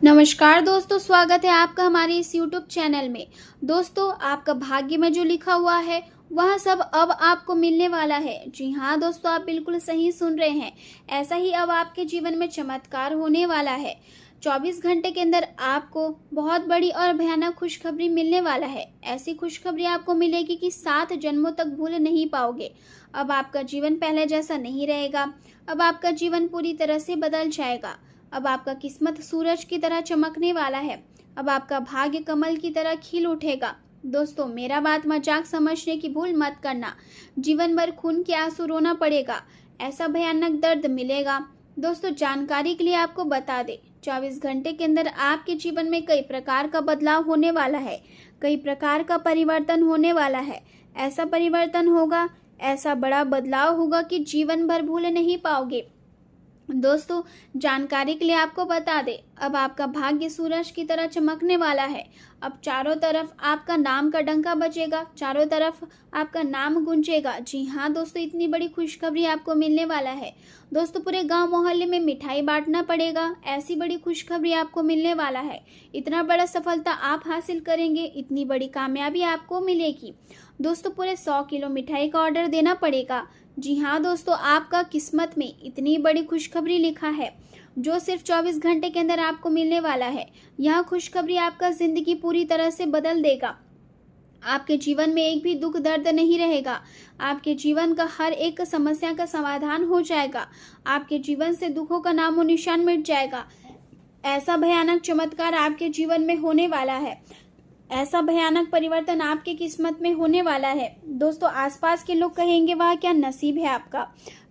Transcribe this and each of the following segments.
नमस्कार दोस्तों, स्वागत है आपका हमारे इस YouTube चैनल में। दोस्तों, आपका भाग्य में जो लिखा हुआ है वह सब अब आपको मिलने वाला है। जी हाँ दोस्तों, आप बिल्कुल सही सुन रहे हैं। ऐसा ही अब आपके जीवन में चमत्कार होने वाला है। 24 घंटे के अंदर आपको बहुत बड़ी और भयानक खुशखबरी मिलने वाला है। ऐसी खुशखबरी आपको मिलेगी कि 7 जन्मों तक भूल नहीं पाओगे। अब आपका जीवन पहले जैसा नहीं रहेगा। अब आपका जीवन पूरी तरह से बदल जाएगा। अब आपका किस्मत सूरज की तरह चमकने वाला है। अब आपका भाग्य कमल की तरह खिल उठेगा। दोस्तों, मेरा बात मजाक समझने की भूल मत करना। जीवन भर खून के आंसू रोना पड़ेगा। ऐसा भयानक दर्द मिलेगा। दोस्तों, जानकारी के लिए आपको बता दें, 24 घंटे के अंदर आपके जीवन में कई प्रकार का बदलाव होने वाला है। कई प्रकार का परिवर्तन होने वाला है। ऐसा परिवर्तन होगा, ऐसा बड़ा बदलाव होगा कि जीवन भर भूल नहीं पाओगे। दोस्तों, जानकारी के लिए आपको बता दें, अब आपका भाग्य सूरज की तरह चमकने वाला है। अब चारों तरफ आपका नाम का डंका बजेगा, चारों तरफ आपका नाम गूंजेगा। जी हाँ दोस्तों, इतनी बड़ी खुशखबरी आपको मिलने वाला है। दोस्तों, पूरे गांव मोहल्ले में मिठाई बांटना पड़ेगा। ऐसी बड़ी खुशखबरी आपको मिलने वाला है। इतना बड़ा सफलता आप हासिल करेंगे, इतनी बड़ी कामयाबी आपको मिलेगी। दोस्तों, पूरे 100 किलो मिठाई का ऑर्डर देना पड़ेगा। जी हाँ दोस्तों, आपका किस्मत में इतनी बड़ी खुशखबरी लिखा है जो सिर्फ 24 घंटे के अंदर आपको मिलने वाला है। यह खुशखबरी आपका जिंदगी पूरी तरह से बदल देगा। आपके जीवन में एक भी दुख दर्द नहीं रहेगा। आपके जीवन का हर एक समस्या का समाधान हो जाएगा। आपके जीवन से दुखों का नामो निशान मिट जाएगा। ऐसा भयानक चमत्कार आपके जीवन में होने वाला है। ऐसा भयानक परिवर्तन आपकी किस्मत में होने वाला है। दोस्तों, आसपास के लोग कहेंगे, वाह क्या नसीब है आपका,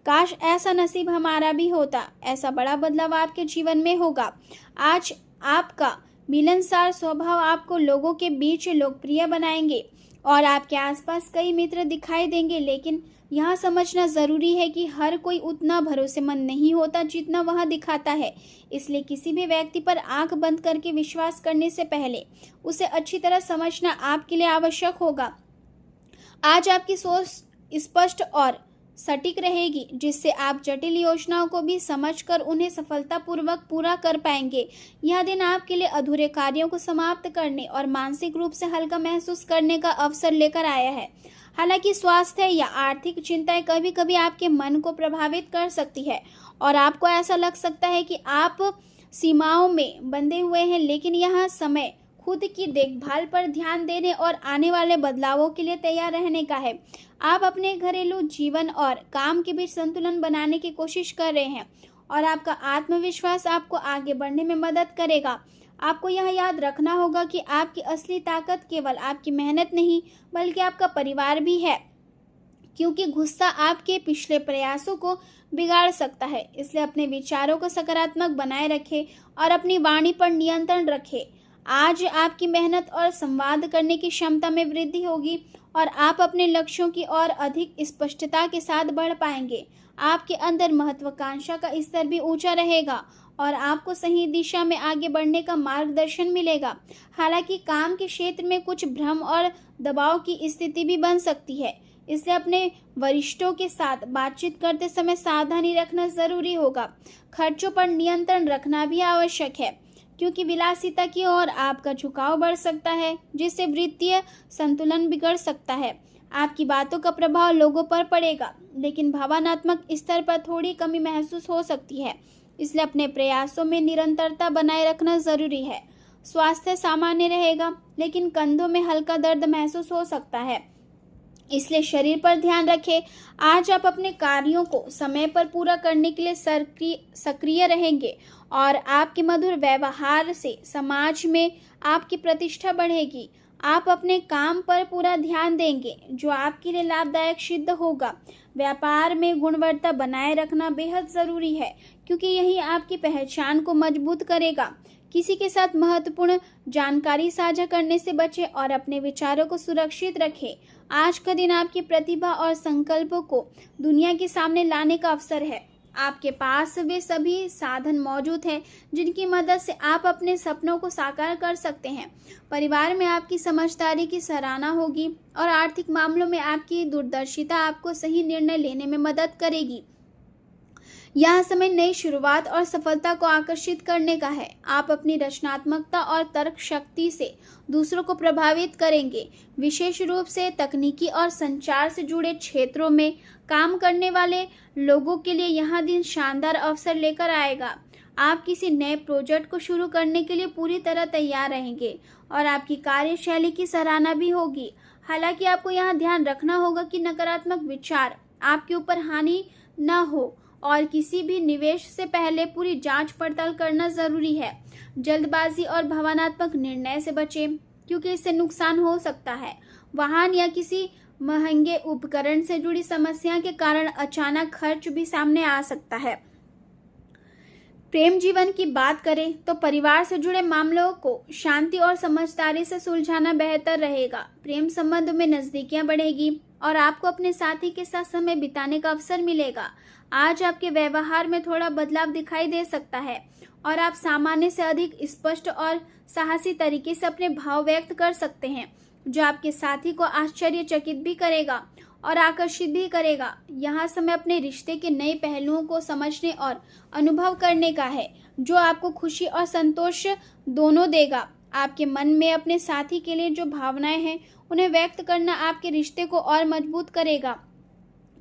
काश ऐसा नसीब हमारा भी होता। ऐसा बड़ा बदलाव आपके जीवन में होगा। आज आपका मिलनसार स्वभाव आपको लोगों के बीच लोकप्रिय बनाएंगे और आपके आसपास कई मित्र दिखाई देंगे। लेकिन यहाँ समझना जरूरी है कि हर कोई उतना भरोसेमंद नहीं होता जितना वह दिखाता है। इसलिए किसी भी व्यक्ति पर आंख बंद करके विश्वास करने से पहले उसे अच्छी तरह समझना आपके लिए आवश्यक होगा। आज आपकी सोच स्पष्ट और सटीक रहेगी, जिससे आप जटिल योजनाओं को भी समझकर उन्हें सफलतापूर्वक पूरा कर पाएंगे। यह दिन आपके लिए अधूरे कार्यों को समाप्त करने और मानसिक रूप से हल्का महसूस करने का अवसर लेकर आया है। हालांकि स्वास्थ्य या आर्थिक चिंताएं कभी कभी आपके मन को प्रभावित कर सकती है और आपको ऐसा लग सकता है कि आप सीमाओं में बंधे हुए हैं, लेकिन यह समय खुद की देखभाल पर ध्यान देने और आने वाले बदलावों के लिए तैयार रहने का है। आप अपने घरेलू जीवन और काम के बीच संतुलन बनाने की कोशिश कर रहे हैं और आपका आत्मविश्वास आपको आगे बढ़ने में मदद करेगा। आपको यह याद रखना होगा कि आपकी असली ताकत केवल आपकी मेहनत नहीं बल्कि आपका परिवार भी है, क्योंकि गुस्सा आपके पिछले प्रयासों को बिगाड़ सकता है। इसलिए अपने विचारों को सकारात्मक बनाए रखें और अपनी वाणी पर नियंत्रण रखें। आज आपकी मेहनत और संवाद करने की क्षमता में वृद्धि होगी और आप अपने लक्ष्यों की ओर अधिक स्पष्टता के साथ बढ़ पाएंगे। आपके अंदर महत्वाकांक्षा का स्तर भी ऊंचा रहेगा और आपको सही दिशा में आगे बढ़ने का मार्गदर्शन मिलेगा। हालांकि काम के क्षेत्र में कुछ भ्रम और दबाव की स्थिति भी बन सकती है, इसलिए अपने वरिष्ठों के साथ बातचीत करते समय सावधानी रखना जरूरी होगा। खर्चों पर नियंत्रण रखना भी आवश्यक है, क्योंकि विलासिता की ओर आपका झुकाव बढ़ सकता है, जिससे वित्तीय संतुलन बिगड़ सकता है। आपकी बातों का प्रभाव लोगों पर पड़ेगा, लेकिन भावनात्मक स्तर पर थोड़ी कमी महसूस हो सकती है। इसलिए अपने प्रयासों में निरंतरता बनाए रखना जरूरी है। स्वास्थ्य सामान्य रहेगा, लेकिन कंधों में हल्का दर्द महसूस हो सकता है, इसलिए शरीर पर ध्यान रखें। आज आप अपने कार्यों को समय पर पूरा करने के लिए सक्रिय रहेंगे और आपके मधुर व्यवहार से समाज में आपकी प्रतिष्ठा बढ़ेगी। आप अपने काम पर पूरा ध्यान देंगे, जो आपके लिए लाभदायक सिद्ध होगा। व्यापार में गुणवत्ता बनाए रखना बेहद जरूरी है, क्योंकि यही आपकी पहचान को मजबूत करेगा। किसी के साथ महत्वपूर्ण जानकारी साझा करने से बचें और अपने विचारों को सुरक्षित रखें। आज का दिन आपकी प्रतिभा और संकल्पों को दुनिया के सामने लाने का अवसर है। आपके पास वे सभी साधन मौजूद हैं जिनकी मदद से आप अपने सपनों को साकार कर सकते हैं। परिवार में आपकी समझदारी की सराहना होगी और आर्थिक मामलों में आपकी दूरदर्शिता आपको सही निर्णय लेने में मदद करेगी। यह समय नई शुरुआत और सफलता को आकर्षित करने का है। आप अपनी रचनात्मकता और तर्क शक्ति से दूसरों को प्रभावित करेंगे। विशेष रूप से तकनीकी और संचार से जुड़े क्षेत्रों में काम करने वाले लोगों के लिए यह दिन शानदार अवसर लेकर आएगा। आप किसी नए प्रोजेक्ट को शुरू करने के लिए पूरी तरह तैयार रहेंगे और आपकी कार्यशैली की सराहना भी होगी। हालांकि आपको यहाँ ध्यान रखना होगा कि नकारात्मक विचार आपके ऊपर हानि न हो और किसी भी निवेश से पहले पूरी जांच पड़ताल करना जरूरी है। जल्दबाजी और भावनात्मक निर्णय से बचें, क्योंकि इससे नुकसान हो सकता है। वाहन या किसी महंगे उपकरण से जुड़ी समस्या के कारण अचानक खर्च भी सामने आ सकता है। प्रेम जीवन की बात करें तो परिवार से जुड़े मामलों को शांति और समझदारी से सुलझाना बेहतर रहेगा। प्रेम संबंध में नजदीकियां बढ़ेगी और आपको अपने साथी के साथ समय बिताने का अवसर मिलेगा। आज आपके व्यवहार में थोड़ा बदलाव दिखाई दे सकता है और आप सामान्य से अधिक स्पष्ट और साहसी तरीके से अपने भाव व्यक्त कर सकते हैं, जो आपके साथी को आश्चर्यचकित भी करेगा और आकर्षित भी करेगा। यहाँ समय अपने रिश्ते के नए पहलुओं को समझने और अनुभव करने का है, जो आपको खुशी और संतोष दोनों देगा। आपके मन में अपने साथी के लिए जो भावनाएं हैं, उन्हें व्यक्त करना आपके रिश्ते को और मजबूत करेगा।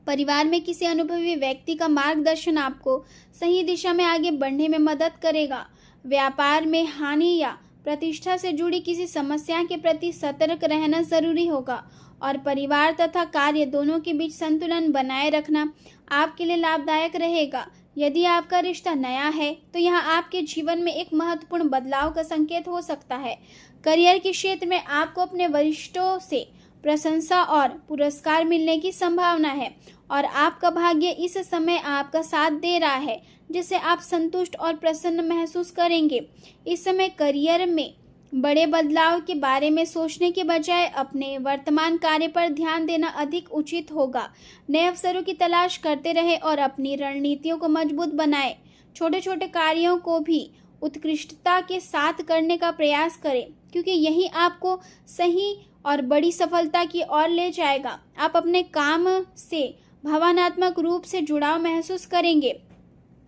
परिवार में किसी अनुभवी व्यक्ति का मार्गदर्शन आपको सही दिशा में आगे बढ़ने में मदद करेगा। व्यापार में हानि या प्रतिष्ठा से जुड़ी किसी समस्या के प्रति सतर्क रहना जरूरी होगा और परिवार तथा कार्य दोनों के बीच संतुलन बनाए रखना आपके लिए लाभदायक रहेगा। यदि आपका रिश्ता नया है तो यह आपके जीवन में एक महत्वपूर्ण बदलाव का संकेत हो सकता है। करियर के क्षेत्र में आपको अपने वरिष्ठों से प्रशंसा और पुरस्कार मिलने की संभावना है और आपका भाग्य इस समय आपका साथ दे रहा है, जिससे आप संतुष्ट और प्रसन्न महसूस करेंगे। इस समय करियर में बड़े बदलाव के बारे में सोचने के बजाय अपने वर्तमान कार्य पर ध्यान देना अधिक उचित होगा। नए अवसरों की तलाश करते रहें और अपनी रणनीतियों को मजबूत बनाएं। छोटे छोटे कार्यों को भी उत्कृष्टता के साथ करने का प्रयास करें, क्योंकि यही आपको सही और बड़ी सफलता की ओर ले जाएगा। आप अपने काम से भावनात्मक रूप से जुड़ाव महसूस करेंगे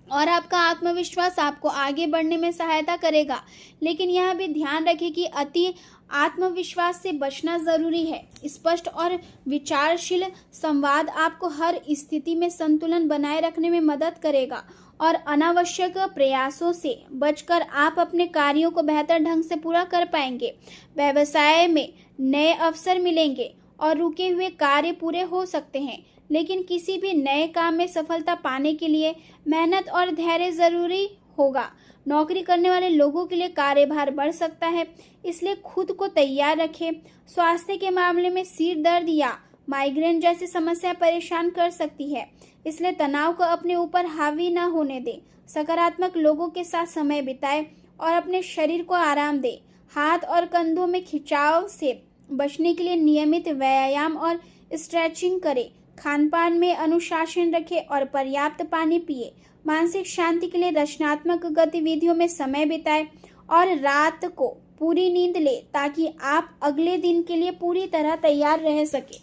और आपका आत्मविश्वास आपको आगे बढ़ने में सहायता करेगा। लेकिन यह भी ध्यान रखें कि अति आत्मविश्वास से बचना जरूरी है। स्पष्ट और विचारशील संवाद आपको हर स्थिति में संतुलन बनाए रखने में मदद करेगा और अनावश्यक प्रयासों से बचकर आप अपने कार्यों को बेहतर ढंग से पूरा कर पाएंगे। व्यवसाय में नए अवसर मिलेंगे और रुके हुए कार्य पूरे हो सकते हैं, लेकिन किसी भी नए काम में सफलता पाने के लिए मेहनत और धैर्य जरूरी होगा। नौकरी करने वाले लोगों के लिए कार्यभार बढ़ सकता है, इसलिए खुद को तैयार रखें। स्वास्थ्य के मामले में सिर दर्द या माइग्रेन जैसी समस्या परेशान कर सकती है, इसलिए तनाव को अपने ऊपर हावी न होने दें। सकारात्मक लोगों के साथ समय बिताएं और अपने शरीर को आराम दें। हाथ और कंधों में खिंचाव से बचने के लिए नियमित व्यायाम और स्ट्रेचिंग करें। खानपान में अनुशासन रखें और पर्याप्त पानी पिए। मानसिक शांति के लिए रचनात्मक गतिविधियों में समय बिताएं और रात को पूरी नींद लें, ताकि आप अगले दिन के लिए पूरी तरह तैयार रह सकें।